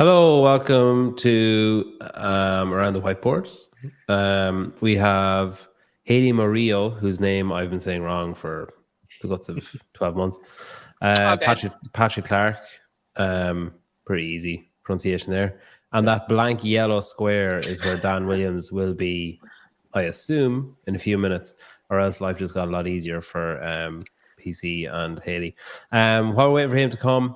Hello, welcome to Around the Whiteboard. We have Hayley Murillo, whose name I've been saying wrong for the guts of 12 months. Patrick Clark, pretty easy pronunciation there. And that blank yellow square is where Dan Williams will be, I assume, in a few minutes, or else life just got a lot easier for PC and Hayley. While we're waiting for him to come,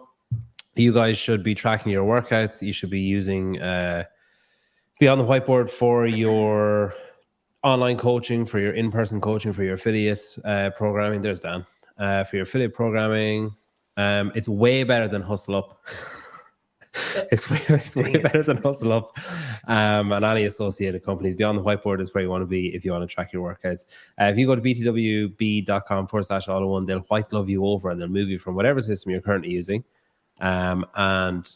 you guys should be tracking your workouts. You should be using be on the whiteboard for your online coaching, for your in-person coaching, for your affiliate programming. There's Dan. For your affiliate programming, it's way better than Hustle Up. It's way better than Hustle Up and any associated companies. Beyond the whiteboard is where you want to be if you want to track your workouts. If you go to btwb.com/all-in-one, they'll white glove you over and they'll move you from whatever system you're currently using. And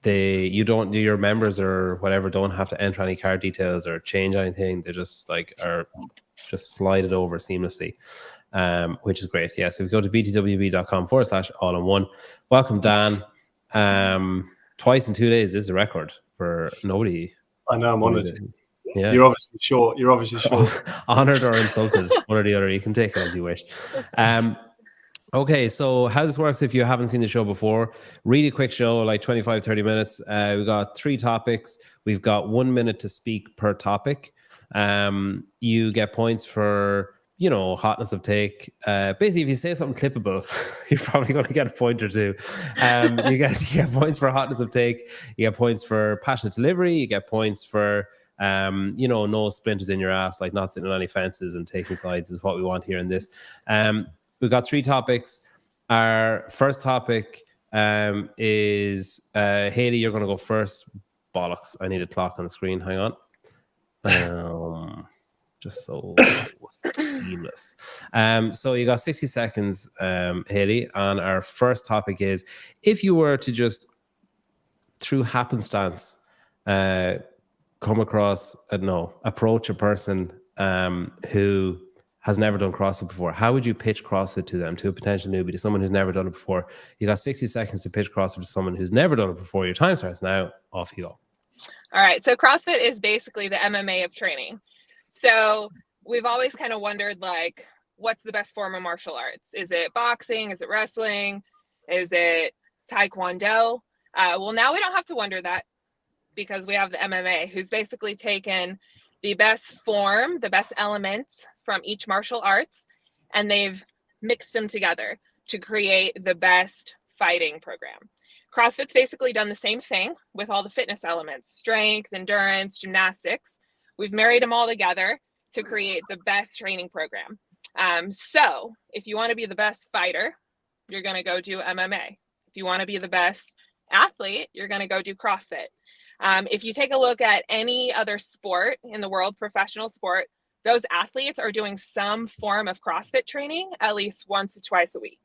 your members or whatever don't have to enter any card details or change anything. They just just slide it over seamlessly, which is great. Yeah. So if you go to btwb.com/all-in-one, welcome Dan. Twice in 2 days. This is a record for nobody. I know, I'm honored. Yeah. You're obviously short. Honored or insulted, one or the other. You can take it as you wish. Okay, so how this works, if you haven't seen the show before, really quick show, like 25, 30 minutes. We've got 3 topics. We've got 1 minute to speak per topic. You get points for, hotness of take. Basically, if you say something clippable, you're probably going to get a point or two. You get points for hotness of take. You get points for passionate delivery. You get points for, no splinters in your ass, like not sitting on any fences and taking sides is what we want here in this. We've got 3 topics. Our first topic is Hayley, you're going to go first. Bollocks. I need a clock on the screen. Hang on. Just so seamless. So you got 60 seconds, Hayley. And our first topic is, if you were to just, through happenstance, approach a person who has never done CrossFit before, how would you pitch CrossFit to them, to a potential newbie, to someone who's never done it before? You got 60 seconds to pitch CrossFit to someone who's never done it before. Your time starts now. Off you go. All right. So CrossFit is basically the MMA of training. So we've always kind of wondered, what's the best form of martial arts? Is it boxing? Is it wrestling? Is it Taekwondo? Well, now we don't have to wonder that, because we have the MMA, who's basically taken the best form, the best elements from each martial arts, and they've mixed them together to create the best fighting program. CrossFit's basically done the same thing with all the fitness elements: strength, endurance, gymnastics. We've married them all together to create the best training program. So if you want to be the best fighter, you're going to go do MMA. If you want to be the best athlete, you're going to go do CrossFit. If you take a look at any other sport in the world, professional sport, those athletes are doing some form of CrossFit training at least once or twice a week.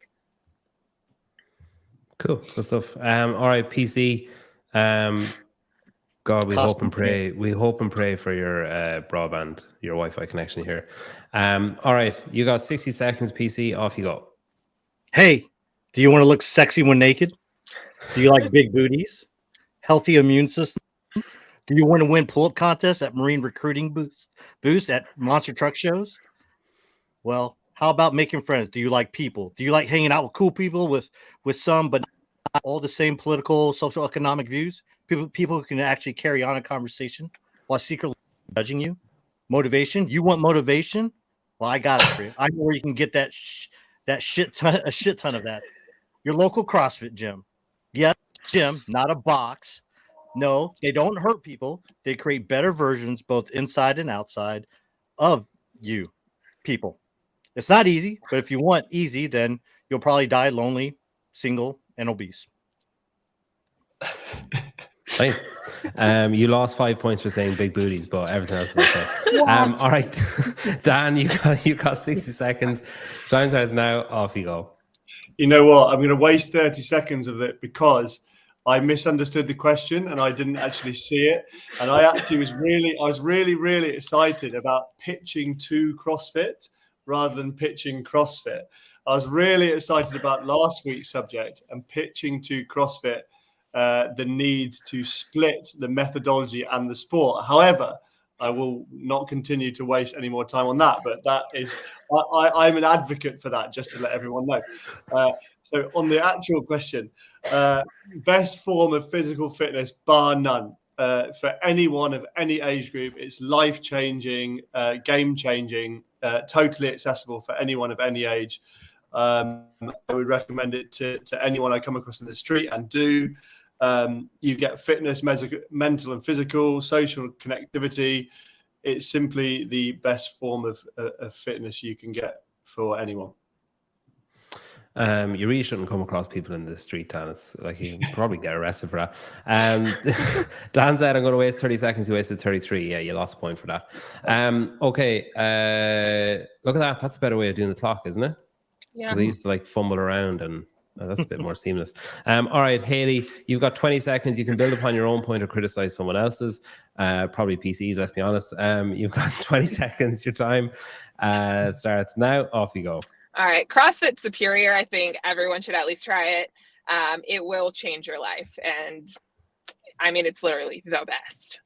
Cool. Good stuff. All right, PC. God, we hope and pray. We hope and pray for your broadband, your Wi-Fi connection here. All right, you got 60 seconds, PC. Off you go. Hey, do you want to look sexy when naked? Do you like big booties? Healthy immune system? Do you want to win pull-up contests at Marine recruiting booths at monster truck shows? Well, how about making friends? Do you like people? Do you like hanging out with cool people with some but not all the same political, social, economic views? People who can actually carry on a conversation while secretly judging you? Motivation? You want motivation? Well, I got it for you. I know where you can get a shit ton of that. Your local CrossFit gym. Yes, gym, not a box. No, they don't hurt people. They create better versions, both inside and outside of you, people. It's not easy, but if you want easy, then you'll probably die lonely, single, and obese. Nice. You lost 5 points for saying big booties, but everything else is okay. All right, Dan, you got 60 seconds. Time starts now. Off you go. You know what? I'm going to waste 30 seconds of it because I misunderstood the question and I didn't actually see it. And I actually was really excited about pitching to CrossFit rather than pitching CrossFit. I was really excited about last week's subject and pitching to CrossFit the need to split the methodology and the sport. However, I will not continue to waste any more time on that. But that is, I'm an advocate for that, just to let everyone know. So on the actual question, best form of physical fitness, bar none. For anyone of any age group, it's life-changing, game-changing, totally accessible for anyone of any age. I would recommend it to anyone I come across in the street and do. You get fitness, mental and physical, social connectivity. It's simply the best form of fitness you can get for anyone. You really shouldn't come across people in the street, Dan. It's like you can probably get arrested for that. Dan said, I'm going to waste 30 seconds. You wasted 33. Yeah, you lost a point for that. Okay. Look at that. That's a better way of doing the clock, isn't it? Yeah. Because I used to like fumble around and that's a bit more seamless. All right, Hayley, you've got 20 seconds. You can build upon your own point or criticize someone else's. Probably PCs, let's be honest. You've got 20 seconds. Your time starts now. Off you go. All right. CrossFit's superior. I think everyone should at least try it. It will change your life. And I mean, it's literally the best.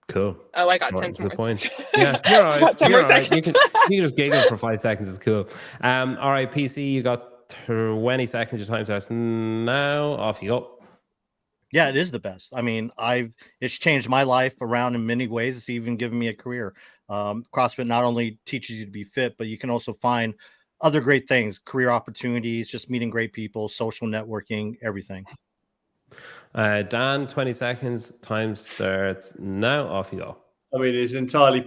Cool. Oh, I got Smart 10 more point. seconds. Yeah, you're all right. 10 You're more all right. seconds. You can just giggle for 5 seconds. It's cool. All right, PC, you got 20 seconds. Your time starts now. Off you go. Yeah, it is the best. I mean, it's changed my life around in many ways. It's even given me a career. CrossFit not only teaches you to be fit, but you can also find other great things, career opportunities, just meeting great people, social networking, everything. Dan, 20 seconds. Time starts now. Off you go. I mean, it's entirely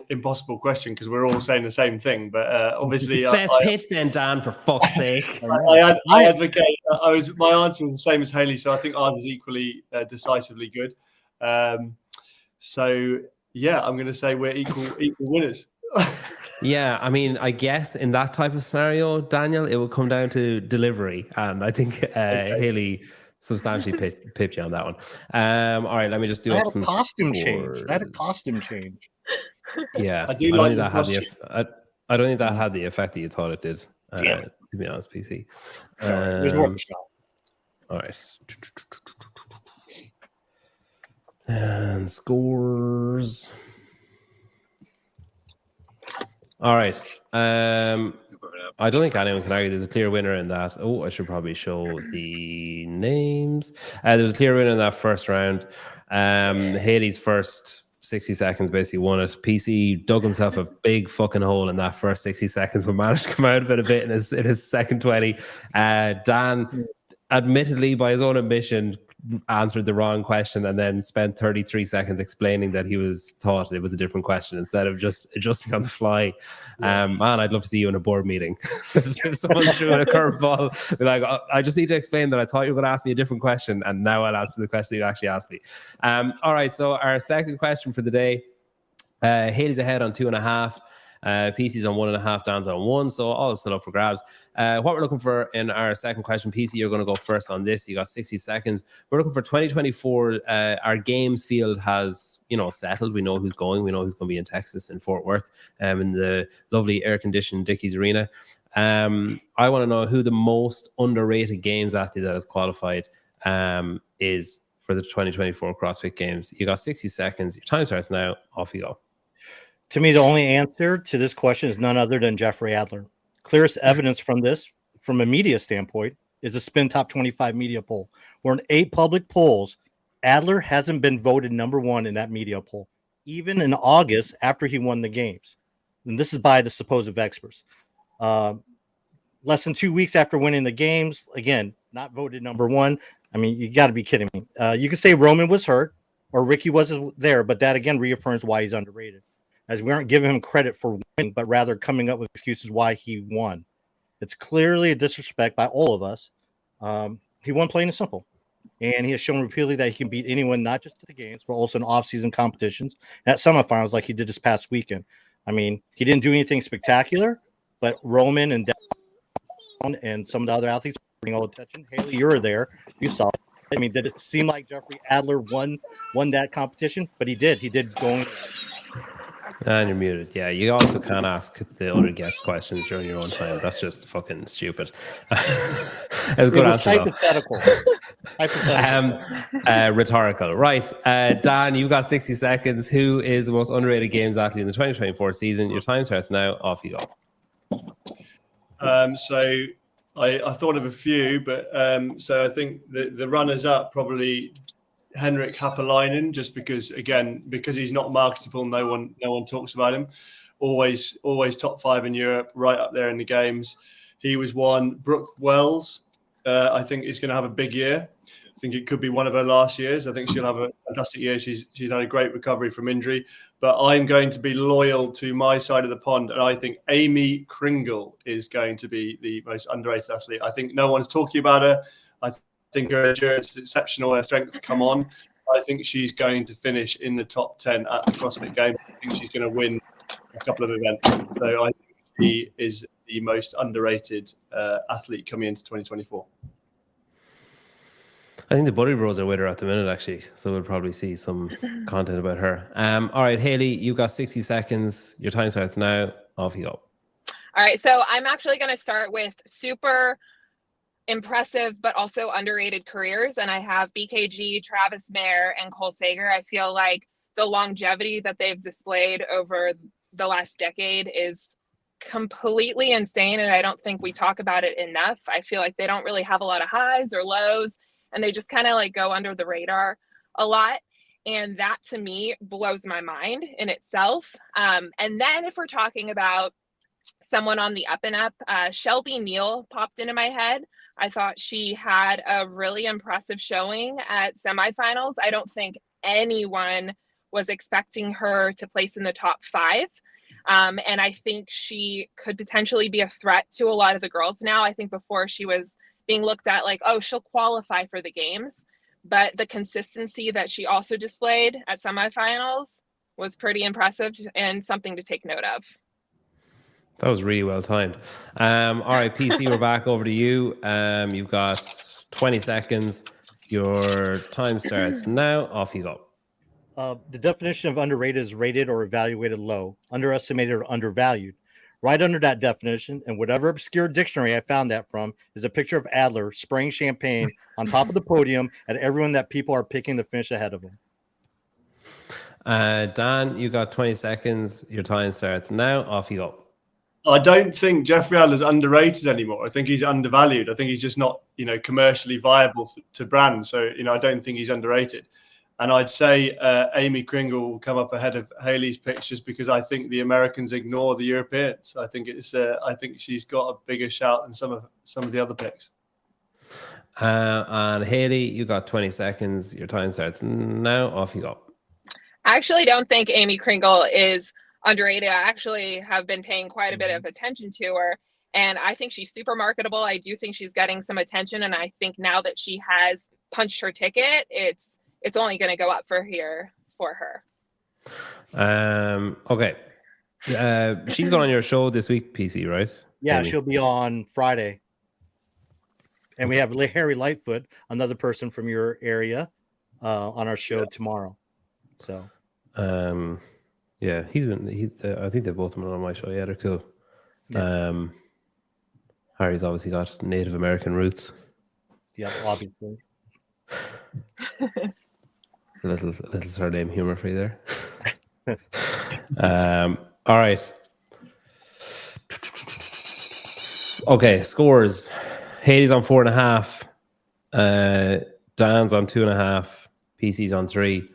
impossible question because we're all saying the same thing. But obviously, It's best pitch then, Dan, for fuck's sake. I advocate. My answer was the same as Hayley, so I think ours is equally decisively good. So yeah, I'm going to say we're equal winners. Yeah, I mean, I guess in that type of scenario, Daniel, it will come down to delivery, and I think Hayley substantially pipped you on that one. All right, let me just do up some costume scores. change. I had a costume change. Yeah, I don't think that had the effect that you thought it did. To be honest, PC. There's more of a shot. All right. And scores. All right. I don't think anyone can argue there's a clear winner in that. Oh, I should probably show the names. There was a clear winner in that first round. Hayley's first 60 seconds basically won it. PC dug himself a big fucking hole in that first 60 seconds, but managed to come out of it a bit in his second 20. Dan, admittedly, by his own admission, answered the wrong question and then spent 33 seconds explaining that he thought it was a different question instead of just adjusting on the fly. Man, I'd love to see you in a board meeting. If someone threw in a curveball, be like, oh, I just need to explain that I thought you were going to ask me a different question and now I'll answer the question you actually asked me. All right, so our second question for the day, Hayley's ahead on 2.5. PC's on 1.5, Dan's on 1, so all is still up for grabs. What we're looking for in our second question, PC, you're going to go first on this. You got 60 seconds. We're looking for 2024. Our games field has, settled. We know who's going. We know who's going to be in Texas, in Fort Worth, in the lovely air-conditioned Dickies Arena. I want to know who the most underrated games athlete that has qualified is for the 2024 CrossFit Games. You got 60 seconds. Your time starts now. Off you go. To me, the only answer to this question is none other than Jeffrey Adler. Clearest evidence from this, from a media standpoint, is a Spin Top 25 media poll. Where in 8 public polls, Adler hasn't been voted number 1 in that media poll, even in August after he won the games. And this is by the supposed experts. Less than 2 weeks after winning the games, again, not voted number 1. I mean, you got to be kidding me. You could say Roman was hurt or Ricky wasn't there, but that again reaffirms why he's underrated. As we aren't giving him credit for winning, but rather coming up with excuses why he won. It's clearly a disrespect by all of us. He won plain and simple. And he has shown repeatedly that he can beat anyone, not just at the games, but also in off-season competitions and at semifinals like he did this past weekend. I mean, he didn't do anything spectacular, but Roman and Down and some of the other athletes bring all attention. Hayley, you were there. You saw it. I mean, did it seem like Jeffrey Adler won that competition? But he did. He did going. And you're muted. Yeah, you also can't ask the other guest questions during your own time. That's just fucking stupid. It's a good answer, hypothetical. Rhetorical. Right. Dan, you got 60 seconds. Who is the most underrated games athlete in the 2024 season? Your time starts now. Off you go. So I thought of a few, but so I think the runners-up probably Henrik Haapalainen, just because he's not marketable, no one talks about him. Always top 5 in Europe, right up there in the games. He was one. Brooke Wells, I think is going to have a big year. I think it could be one of her last years. I think she'll have a fantastic year. She's had a great recovery from injury. But I'm going to be loyal to my side of the pond, and I think Amy Kringle is going to be the most underrated athlete. I think no one's talking about her. I think her endurance is exceptional. Her strength's come on. I think she's going to finish in the top 10 at the CrossFit Games. I think she's going to win a couple of events. So I think she is the most underrated athlete coming into 2024. I think the Buddy Bros are with her at the minute, actually. So we'll probably see some content about her. All right, Hayley, you've got 60 seconds. Your time starts now. Off you go. All right, so I'm actually going to start with super impressive but also underrated careers. And I have BKG, Travis Mayer, and Cole Sager. I feel like the longevity that they've displayed over the last decade is completely insane. And I don't think we talk about it enough. I feel like they don't really have a lot of highs or lows, and they just kind of like go under the radar a lot. And that to me blows my mind in itself. And then if we're talking about someone on the up and up, Shelby Neal popped into my head. I thought she had a really impressive showing at semifinals. I don't think anyone was expecting her to place in the top 5. And I think she could potentially be a threat to a lot of the girls now. I think before she was being looked at like, oh, she'll qualify for the games. But the consistency that she also displayed at semifinals was pretty impressive and something to take note of. That was really well timed. All right, PC, we're back over to you. You've got 20 seconds. Your time starts now. Off you go. The definition of underrated is rated or evaluated low, underestimated or undervalued. Right under that definition, and whatever obscure dictionary I found that from, is a picture of Adler spraying champagne on top of the podium at everyone that people are picking to finish ahead of him. Dan, you got 20 seconds. Your time starts now. Off you go. I don't think Jeffrey Adler's underrated anymore. I think he's undervalued. I think he's just not, commercially viable to brands. So, I don't think he's underrated. And I'd say Amy Kringle will come up ahead of Hayley's picks just because I think the Americans ignore the Europeans. I think I think she's got a bigger shout than some of the other picks. And Hayley, you got 20 seconds. Your time starts now. Off you go. I actually don't think Amy Kringle is underrated. I actually have been paying quite a bit of attention to her, and I think she's super marketable. I do think she's getting some attention, and I think now that she has punched her ticket, it's only going to go up for her. Okay. She's going on your show this week, PC, right? Yeah, Amy? She'll be on Friday. And we have Harry Lightfoot, another person from your area, on our show tomorrow. So, yeah, I think they've both been on my show. Yeah, they're cool. Yeah. Harry's obviously got Native American roots. Yeah, obviously. A little surname humor for you there. All right. Okay, scores. Hayley's on 4.5. Dan's on 2.5. PC's on 3.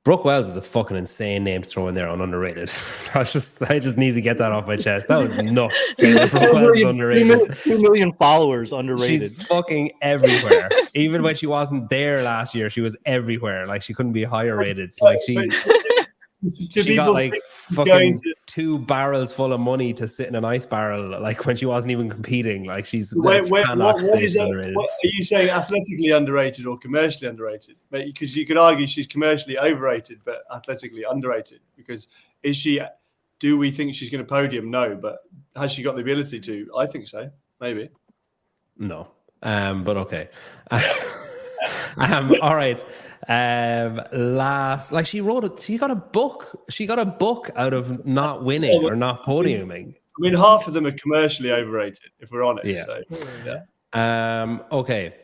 Brooke Wells is a fucking insane name to throw in there on underrated. I just need to get that off my chest. That was nuts. Brooke Wells is underrated. 2 million followers underrated. She's fucking everywhere. Even when she wasn't there last year, she was everywhere. Like she couldn't be higher rated. Like she got like fucking 2 barrels full of money to sit in an ice barrel. Like when she wasn't even competing. Like she's what are you saying? Athletically underrated or commercially underrated? Because you could argue she's commercially overrated, but athletically underrated. Because do we think she's going to podium? No, but has she got the ability to? I think so. Maybe. No. But okay. All right. Last, like she got a book. She got a book out of not winning or not podiuming. I mean, half of them are commercially overrated, if we're honest. Yeah. So, yeah. Okay.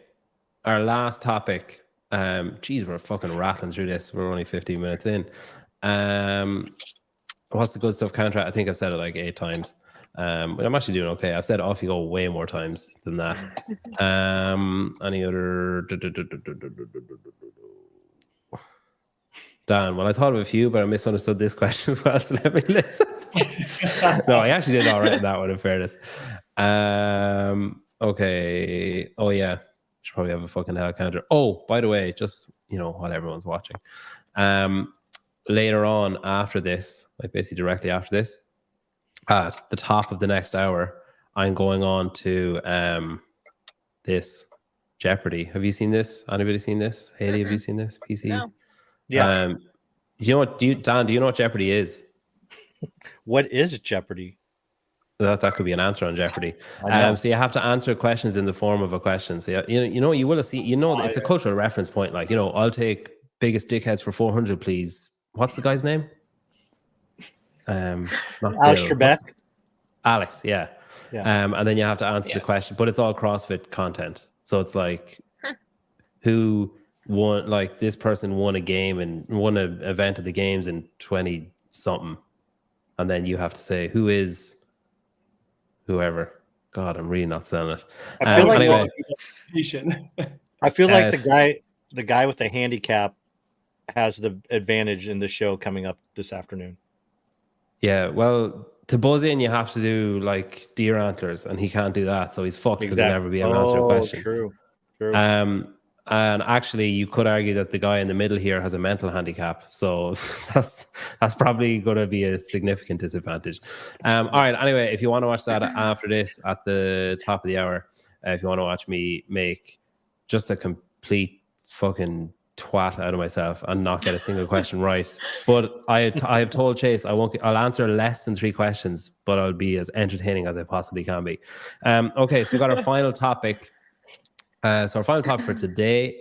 Our last topic. Geez, we're fucking rattling through this. We're only 15 minutes in. What's the good stuff counter? I think I've said it like 8 times. But I'm actually doing okay. I've said off you go way more times than that. Any other? Dan, well, I thought of a few, but I misunderstood this question as well, so let me listen. No, I actually did all right in that one, in fairness. Okay. Oh, yeah. Should probably have a fucking hell counter. Oh, by the way, just, while everyone's watching. Later on after this, like basically directly after this, at the top of the next hour, I'm going on to this Jeopardy. Have you seen this? Anybody seen this? Hayley, have you seen this? PC? No. Yeah. Do you know what? Dan, do you know what Jeopardy is? What is Jeopardy? That could be an answer on Jeopardy. So you have to answer questions in the form of a question. So you will have seen. It's a cultural reference point. Like I'll take biggest dickheads for 400, please. What's the guy's name? Not Alex Bill. Trebek. Alex, yeah. And then you have to answer the question, but it's all CrossFit content. So it's like who won? Like this person won a game and won an event at the games in 20 something, and then you have to say who is. Whoever. God, I'm really not selling it. I feel like anyway, I feel like the guy with the handicap has the advantage in the show coming up this afternoon. Yeah, well, to buzz in, you have to do like deer antlers, and he can't do that, so he's fucked because he'll never be able to answer a question. True. And actually, you could argue that the guy in the middle here has a mental handicap, so that's probably going to be a significant disadvantage. All right. Anyway, if you want to watch that after this, at the top of the hour, if you want to watch me make just a complete fucking twat out of myself and not get a single question right, but I have told Chase I'll answer less than 3 questions, but I'll be as entertaining as I possibly can be. Okay, so we got our final topic. So our final topic for today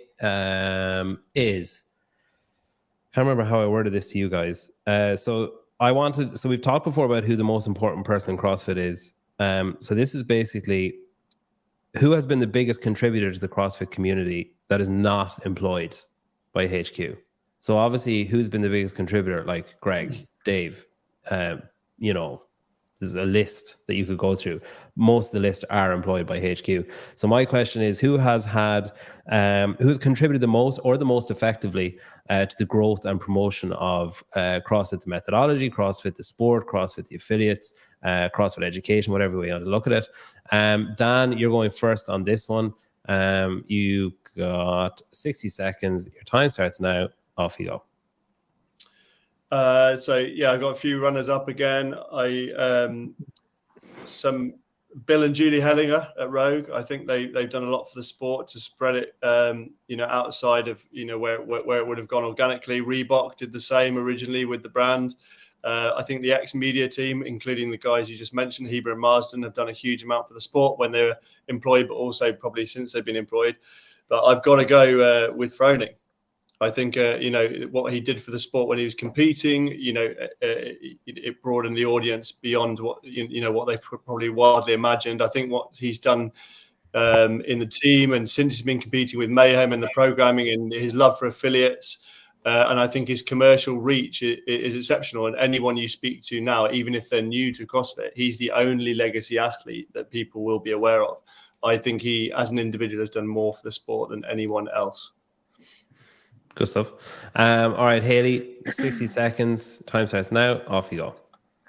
is, I can't remember how I worded this to you guys. So we've talked before about who the most important person in CrossFit is. So this is basically who has been the biggest contributor to the CrossFit community that is not employed by HQ. So obviously, who's been the biggest contributor? Like Greg, Dave, there's a list that you could go through. Most of the list are employed by HQ. So my question is, who's contributed the most or the most effectively to the growth and promotion of CrossFit the methodology, CrossFit the sport, CrossFit the affiliates, CrossFit education, whatever way you want to look at it. Dan, you're going first on this one. You got 60 seconds. Your time starts now. Off you go. I got a few runners up again. Some Bill and Julie Hellinger at Rogue. I think they've done a lot for the sport to spread it, outside of where it would have gone organically. Reebok did the same originally with the brand. I think the ex-media team, including the guys you just mentioned, Heber and Marsden, have done a huge amount for the sport when they were employed, but also probably since they've been employed. But I've got to go with Froning. I think, what he did for the sport when he was competing, it broadened the audience beyond what they probably wildly imagined. I think what he's done in the team and since he's been competing with Mayhem and the programming and his love for affiliates, and I think his commercial reach is exceptional. And anyone you speak to now, even if they're new to CrossFit, he's the only legacy athlete that people will be aware of. I think he, as an individual, has done more for the sport than anyone else. Good stuff. All right, Hayley, 60 seconds. Time starts now. Off you go.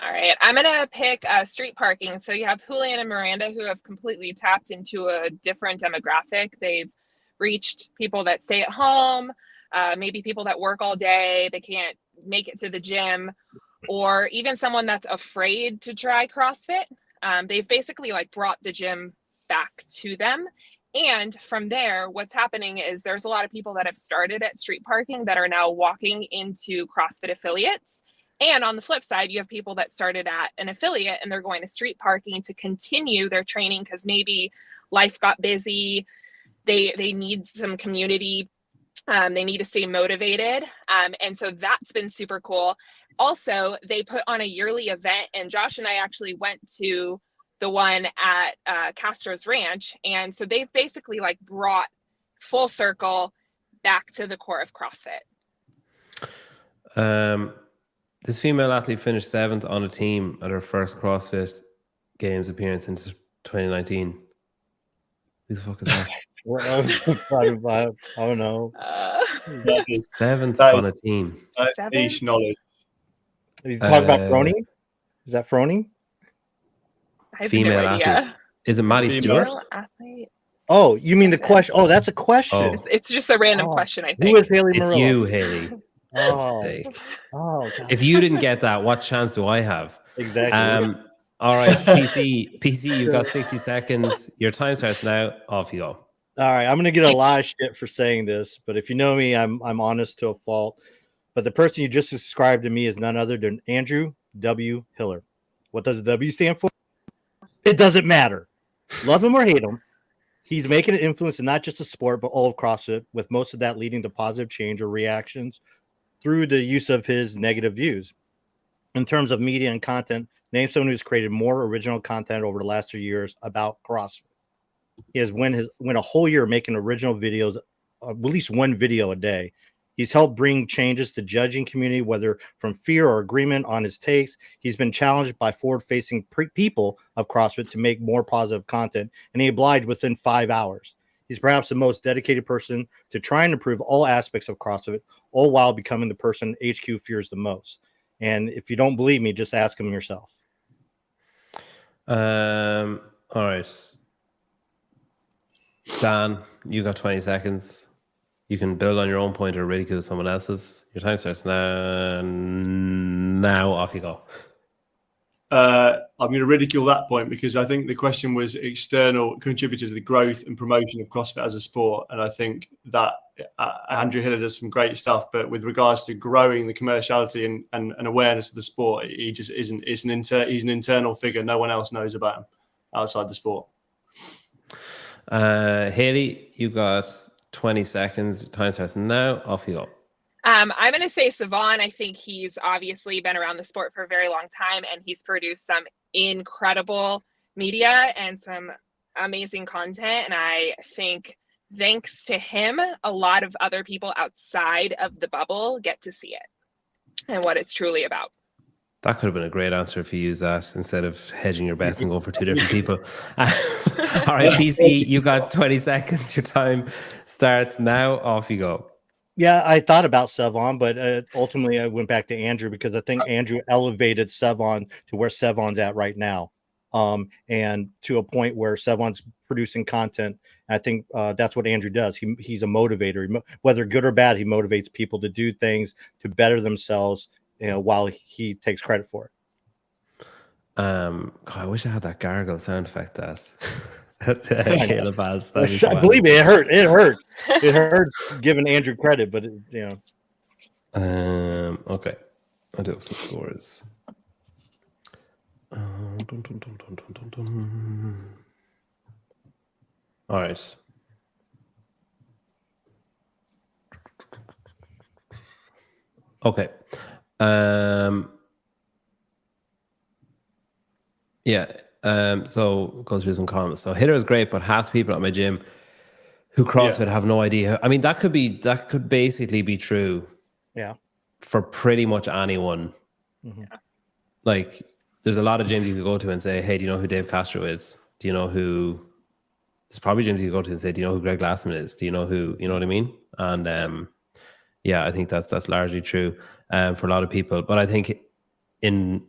All right. I'm going to pick street parking. So you have Julian and Miranda who have completely tapped into a different demographic. They've reached people that stay at home, maybe people that work all day. They can't make it to the gym, or even someone that's afraid to try CrossFit. They've basically brought the gym back to them. And from there, what's happening is there's a lot of people that have started at street parking that are now walking into CrossFit affiliates. And on the flip side, you have people that started at an affiliate and they're going to street parking to continue their training because maybe life got busy. They need some community. They need to stay motivated. And so that's been super cool. Also, they put on a yearly event, and Josh and I actually went to the one at Castro's Ranch. And so they've basically like brought full circle back to the core of CrossFit. This female athlete finished 7th on a team at her first CrossFit Games appearance in 2019. Who the fuck is that? I don't know. That is 7th that on a team. niche knowledge. You talking about Froning? Is that Froning? I have Female no idea. athlete. Is it Maddie Female. Stewart? Athlete. Oh, you mean the question? Oh, that's a question. Oh. It's just a random Oh. question, I Who think. is Hayley It's Murillo? you, Hayley. Oh, Sake. oh, God. If you didn't get that, what chance do I have? Exactly. All right, PC, you've got 60 seconds. Your time starts now. Off you go. All right, I'm gonna get a lot of shit for saying this, but if you know me, I'm honest to a fault. But the person you just described to me is none other than Andrew W. Hiller. What does the W stand for? It doesn't matter. Love him or hate him, he's making an influence in not just the sport, but all of CrossFit, with most of that leading to positive change or reactions through the use of his negative views. In terms of media and content, name someone who's created more original content over the last 3 years about CrossFit. He has went a whole year making original videos, at least one video a day. He's helped bring changes to judging community, whether from fear or agreement on his takes. He's been challenged by forward-facing people of CrossFit to make more positive content, and he obliged within 5 hours. He's perhaps the most dedicated person to try and improve all aspects of CrossFit, all while becoming the person HQ fears the most. And if you don't believe me, just ask him yourself. All right. Dan, you got 20 seconds. You can build on your own point or ridicule someone else's. Your time starts now. Now off you go. I'm going to ridicule that point because I think the question was external contributors to the growth and promotion of CrossFit as a sport. And I think that Andrew Hiller does some great stuff, but with regards to growing the commerciality and awareness of the sport, he just isn't. He's an internal figure. No one else knows about him outside the sport. Hayley, you got 20 seconds. Time starts now. Off you go. I'm going to say Savon. I think he's obviously been around the sport for a very long time, and he's produced some incredible media and some amazing content. And I think thanks to him, a lot of other people outside of the bubble get to see it and what it's truly about. That could have been a great answer if you used that instead of hedging your bets and going for two different people. All right, PC, you got 20 seconds. Your time starts now. Off you go. Yeah, I thought about Sevon, but ultimately I went back to Andrew because I think Andrew elevated Sevon to where Sevon's at right now, and to a point where Sevon's producing content. I think that's what Andrew does. He's a motivator. Whether good or bad, he motivates people to do things to better themselves, while he takes credit for it. God, I wish I had that gargle sound effect that Caleb has. Believe me, it hurt. It hurt. It hurts giving Andrew credit, but okay, I'll do some scores. All right. Okay. So go through some comments. So Hitter is great, but half the people at my gym who CrossFit have no idea. I mean, that could basically be true. Yeah. For pretty much anyone. Mm-hmm. Like, there's a lot of gyms you could go to and say, "Hey, do you know who Dave Castro is? Do you know who?" There's probably gyms you could go to and say, "Do you know who Greg Glassman is? Do you know who?" You know what I mean? And yeah, I think that's largely true for a lot of people. But I think in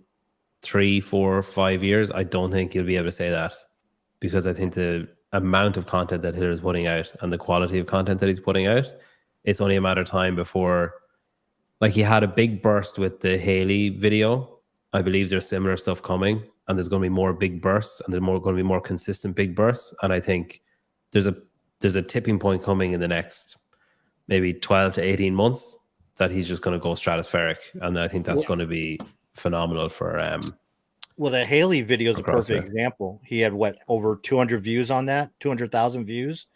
3, 4, 5 years, I don't think you'll be able to say that, because I think the amount of content that Hitler is putting out and the quality of content that he's putting out, it's only a matter of time before, like, he had a big burst with the Hayley video. I believe there's similar stuff coming, and there's going to be more big bursts, and there's going to be more consistent big bursts. And I think there's a tipping point coming in the next maybe 12 to 18 months that he's just going to go stratospheric. And I think that's going to be phenomenal for well, the Hayley video is a perfect CrossFit. example. He had over 200 views on that, 200,000 views,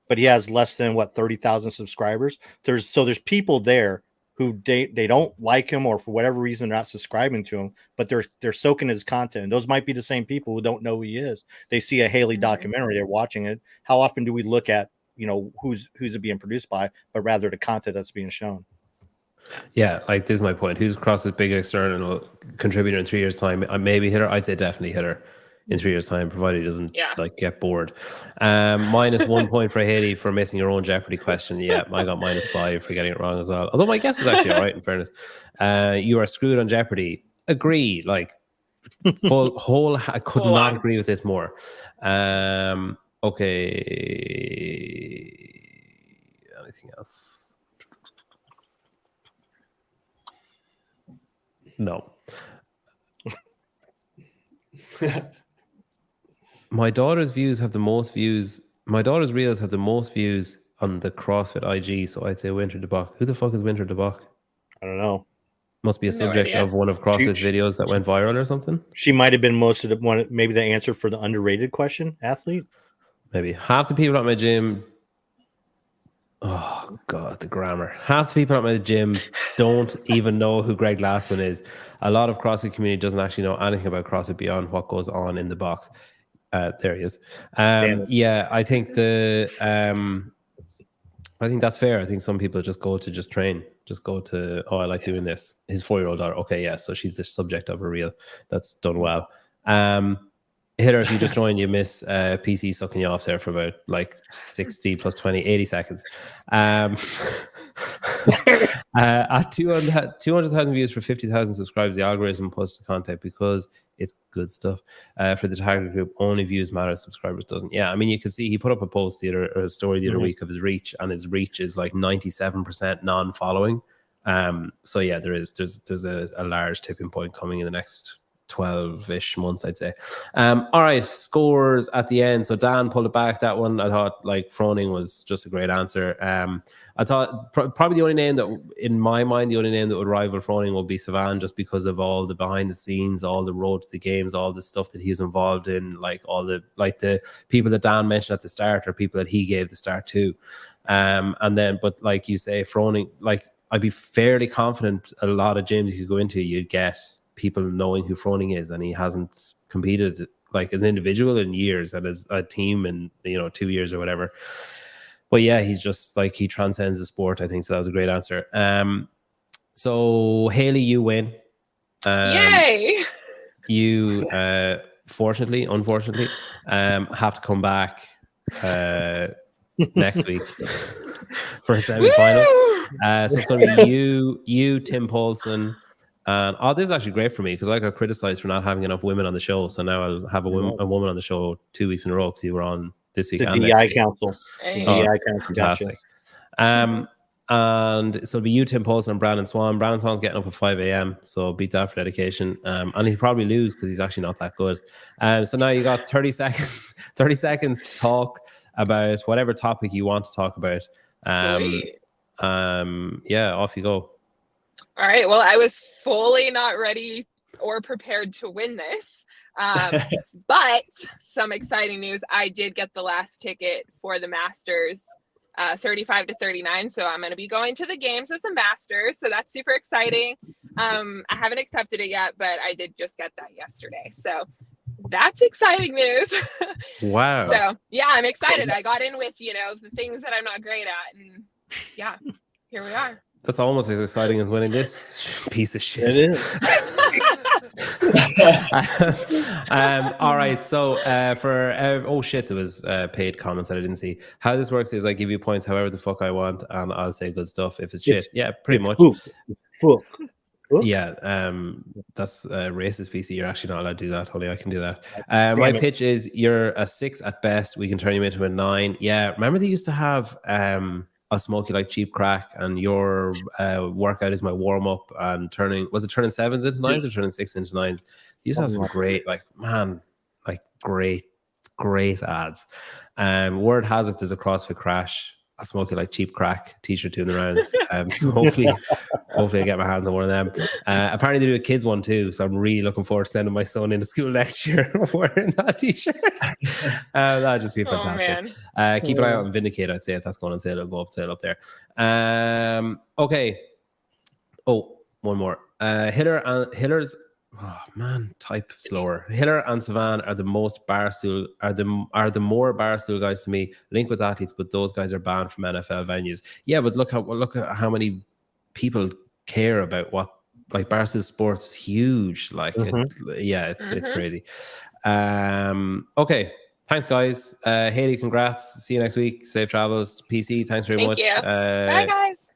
but he has less than 30,000 subscribers. There's people there who they don't like him, or for whatever reason they're not subscribing to him, but they're soaking his content. And those might be the same people who don't know who he is. They see a Hayley documentary, they're watching it. How often do we look at, who's it being produced by, but rather the content that's being shown? Yeah, like this is my point. Who's CrossFit's big external contributor in 3 years' time? Maybe hitter. I'd say definitely hitter in 3 years' time, provided he doesn't get bored. -1 point for Hayley for missing your own Jeopardy question. Yeah, I got -5 for getting it wrong as well. Although my guess was actually all right, in fairness. You are screwed on Jeopardy. Agree. Like I could not agree with this more. Okay. Anything else? No. My daughter's reels have the most views on the CrossFit IG, so I'd say Winter DeBach. Who the fuck is Winter DeBach? I don't know. Must be a subject of one of CrossFit's videos that went viral or something. She might have been most of the one, maybe the answer for the underrated question, athlete. Maybe half the people at my gym. Oh God, the grammar. Half the people at my gym don't even know who Greg Glassman is. A lot of CrossFit community doesn't actually know anything about CrossFit beyond what goes on in the box. There he is. Yeah, I think I think that's fair. I think some people just go to train. Just go to, I like doing this. His 4-year-old daughter. Okay, yeah. So she's the subject of a reel that's done well. Hitter, if you just joined, you miss PC sucking you off there for about like 60 plus 20, 80 seconds. At 200,000 views for 50,000 subscribers, the algorithm posts the content because it's good stuff. For the target group, only views matter, subscribers doesn't. Yeah, I mean, you can see he put up a post or a story the other week of his reach, and his reach is like 97% non-following. So yeah, there's a large tipping point coming in the next 12-ish months, I'd say. All right, scores at the end. So Dan pulled it back, that one. I thought like Froning was just a great answer. I thought probably the only name that, in my mind, the only name that would rival Froning would be Savan, just because of all the behind the scenes, all the road to the games, all the stuff that he's involved in, like all the people that Dan mentioned at the start are people that he gave the start to. And then, but like you say, Froning, like I'd be fairly confident a lot of gyms you could go into, you'd get people knowing who Froning is, and he hasn't competed like as an individual in years and as a team in 2 years or whatever. But yeah, he's just like, he transcends the sport, I think. So that was a great answer. So Hayley, you win. Yay! You unfortunately have to come back next week for a semi-final. So it's going to be you, Tim Paulson. And this is actually great for me because I got criticized for not having enough women on the show. So now I'll have a woman on the show 2 weeks in a row because you were on this week. The and DI next week. Council. Hey. Oh, DI Council. Fantastic. And so it'll be you, Tim Paulson, and Brandon Swan. Brandon Swan's getting up at 5 a.m. So beat that for dedication. And he'll probably lose because he's actually not that good. So now you got 30 seconds to talk about whatever topic you want to talk about. Sweet. Yeah, off you go. All right. Well, I was fully not ready or prepared to win this. But some exciting news. I did get the last ticket for the Masters, 35 to 39. So I'm going to be going to the games as a Masters. So that's super exciting. I haven't accepted it yet, but I did just get that yesterday. So that's exciting news. Wow. So yeah, I'm excited. I got in with, the things that I'm not great at. And yeah, here we are. That's almost as exciting as winning this piece of shit. It is. All right. So there was paid comments that I didn't see. How this works is I give you points however the fuck I want, and I'll say good stuff if it's shit. Yeah, pretty much. Fuck. Yeah, that's racist, PC. You're actually not allowed to do that. Only I can do that. My pitch is you're a 6 at best. We can turn you into a 9. Yeah, remember they used to have I'll smoke you like cheap crack, and your workout is my warm up, and turning 7s into 9s or turning 6 into 9s. You used to have some great, great ads. Word has it there's a CrossFit Crash, I'll smoke you like cheap crack t-shirt doing the rounds. So hopefully I get my hands on one of them. Apparently they do a kids one too, so I'm really looking forward to sending my son into school next year wearing that t-shirt. That'd just be fantastic. Keep an eye out on Vindicate. I'd say if that's going on sale, it'll go up sale up there. Okay, Oh, one more. Hiller's. Oh man, type slower. Hiller and Savan are the most barstool are the more barstool guys to me. Link with athletes, but those guys are banned from NFL venues. Yeah, but look at how many people care about what like barstool sports is huge. Like it's crazy. Okay. Thanks, guys. Hayley, congrats. See you next week. Safe travels. PC, thanks very much. Thank you. Bye, guys.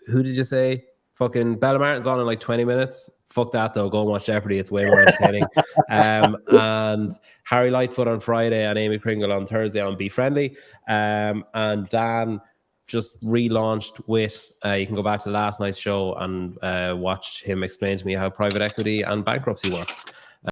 Who did you say? Fucking Bella Martin's on in like 20 minutes. Fuck that though. Go and watch Jeopardy. It's way more entertaining. And Harry Lightfoot on Friday and Amy Kringle on Thursday on Be Friendly. And Dan just relaunched with, you can go back to last night's show and watch him explain to me how private equity and bankruptcy works.